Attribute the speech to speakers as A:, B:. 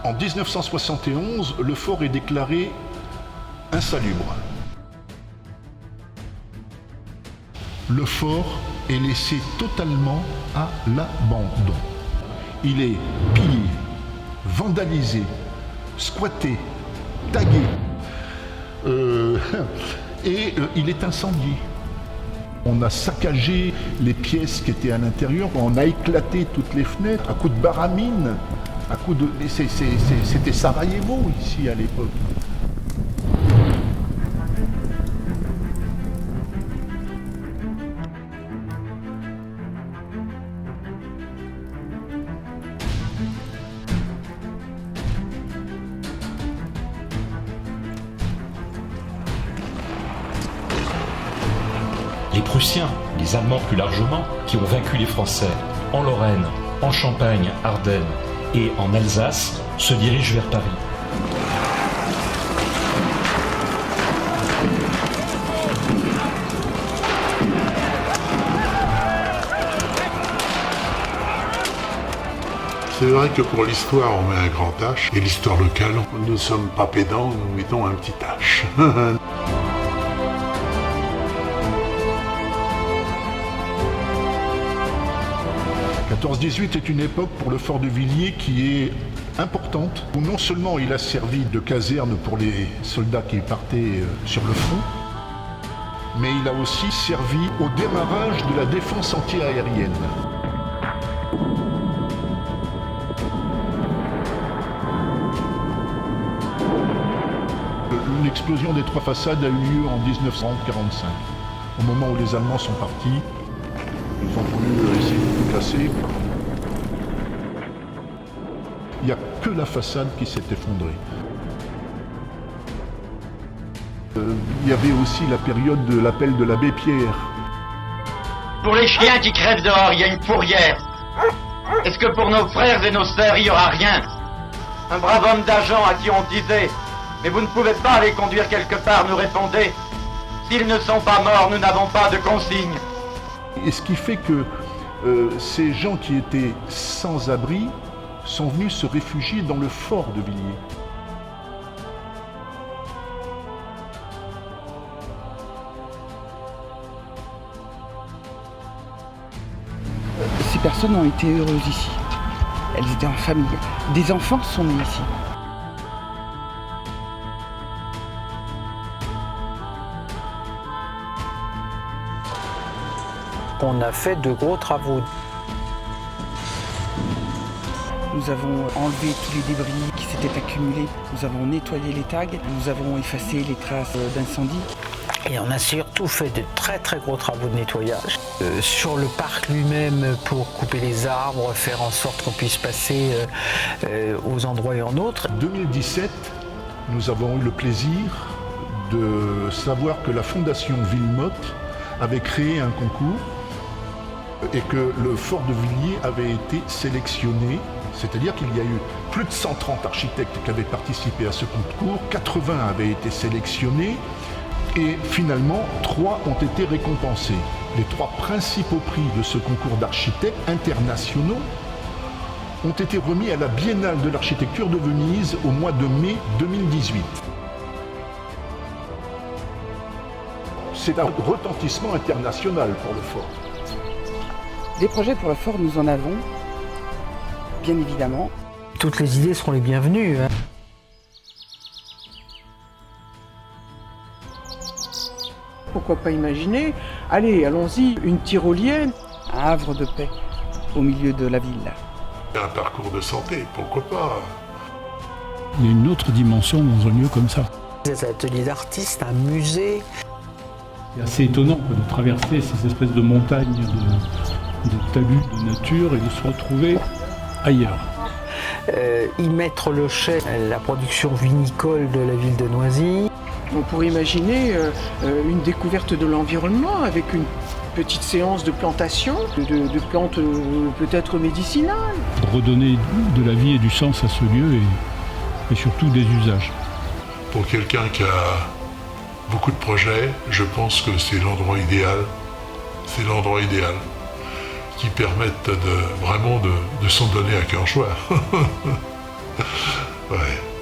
A: En 1971, le fort est déclaré insalubre. Le fort est laissé totalement à l'abandon. Il est pillé, vandalisé, squatté, tagué, et il est incendié. On a saccagé les pièces qui étaient à l'intérieur, on a éclaté toutes les fenêtres à coups de baramine, à coups de... C'était Sarajevo ici à l'époque.
B: Les Prussiens, les Allemands plus largement, qui ont vaincu les Français en Lorraine, en Champagne, Ardennes et en Alsace, se dirigent vers Paris.
C: C'est vrai que pour l'histoire, on met un grand H, et l'histoire locale, nous ne sommes pas pédants, nous mettons un petit H.
A: 14-18 est une époque pour le fort de Villiers qui est importante, où non seulement il a servi de caserne pour les soldats qui partaient sur le front, mais il a aussi servi au démarrage de la défense antiaérienne. L'explosion des 3 façades a eu lieu en 1945, au moment où les Allemands sont partis. Ils ont voulu essayer de tout casser. Il n'y a que la façade qui s'est effondrée. Il y avait aussi la période de l'appel de l'abbé Pierre.
D: Pour les chiens qui crèvent dehors, il y a une fourrière. Est-ce que pour nos frères et nos sœurs, il n'y aura rien? Un brave homme d'agent à qui on disait « Mais vous ne pouvez pas les conduire quelque part », nous répondait « S'ils ne sont pas morts, nous n'avons pas de consigne. »
A: Et ce qui fait que ces gens qui étaient sans abri sont venus se réfugier dans le fort de Villiers.
E: Ces personnes ont été heureuses ici. Elles étaient en famille. Des enfants sont nés ici.
F: On a fait de gros travaux.
E: Nous avons enlevé tous les débris qui s'étaient accumulés. Nous avons nettoyé les tags. Nous avons effacé les traces d'incendie.
F: Et on a surtout fait de très très gros travaux de nettoyage. Sur le parc lui-même, pour couper les arbres, faire en sorte qu'on puisse passer aux endroits et en autres.
A: En 2017, nous avons eu le plaisir de savoir que la Fondation Villemotte avait créé un concours et que le fort de Villiers avait été sélectionné, c'est-à-dire qu'il y a eu plus de 130 architectes qui avaient participé à ce concours, 80 avaient été sélectionnés et finalement 3 ont été récompensés. Les 3 principaux prix de ce concours d'architectes internationaux ont été remis à la Biennale de l'architecture de Venise au mois de mai 2018. C'est un retentissement international pour le fort.
E: Des projets pour le fort, nous en avons, bien évidemment.
F: Toutes les idées seront les bienvenues.
G: Pourquoi pas imaginer, allez, allons-y, une tyrolienne,
E: Un havre de paix au milieu de la ville.
C: Un parcours de santé, pourquoi pas?
H: Il y a une autre dimension dans un lieu comme ça.
F: Des ateliers d'artistes, un musée.
H: C'est assez étonnant quoi, de traverser ces espèces de montagnes, de talus de nature et de se retrouver ailleurs.
F: Y mettre le chai, la production vinicole de la ville de Noisy.
G: on pourrait imaginer une découverte de l'environnement avec une petite séance de plantation, de plantes peut-être médicinales.
H: Redonner de la vie et du sens à ce lieu et surtout des usages.
C: Pour quelqu'un qui a beaucoup de projets, je pense que c'est l'endroit idéal. C'est l'endroit idéal qui permette vraiment de s'en donner à cœur joie. Ouais.